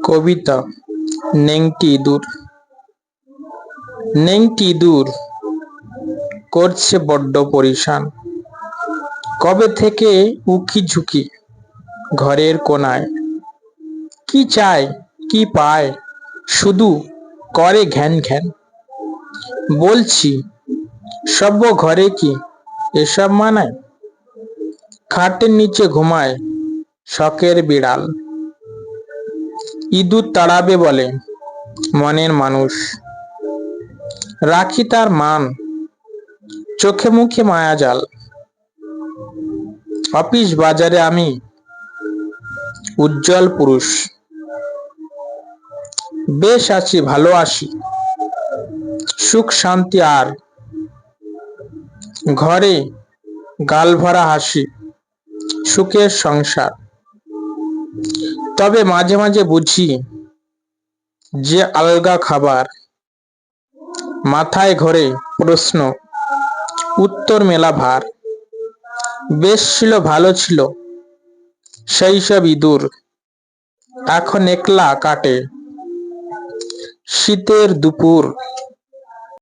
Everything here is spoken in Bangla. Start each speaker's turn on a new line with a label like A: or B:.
A: কবিতা নেংটি ইঁদুর। নেংটি ইঁদুর করছে বড্ড পরিশান, কবে থেকে উকি ঝুঁকি ঘরের কোনায়। কি চায় কি পায় শুধু করে ঘ্যান ঘ্যান। বলছি সভ্য ঘরে কি এসব মানায়? খাটের নিচে ঘুমায় শখের বিড়াল। ইঁদুর তাড়াবে বলে মনের মানুষ, রাখি তার মান চোখে মুখে মায়াজাল। অফিস বাজারে আমি উজ্জ্বল পুরুষ, বেশ আছি ভালো আছি সুখ শান্তি আর ঘরে গাল ভরা হাসি সুখের সংসার। তবে মাঝে মাঝে বুঝি যে আলগা খাবার, মাথায় ঘোরে প্রশ্ন উত্তর মেলা ভার। বেশ ছিল ভালো ছিল সেই সব ইঁদুর, এখন একলা কাটে শীতের দুপুর।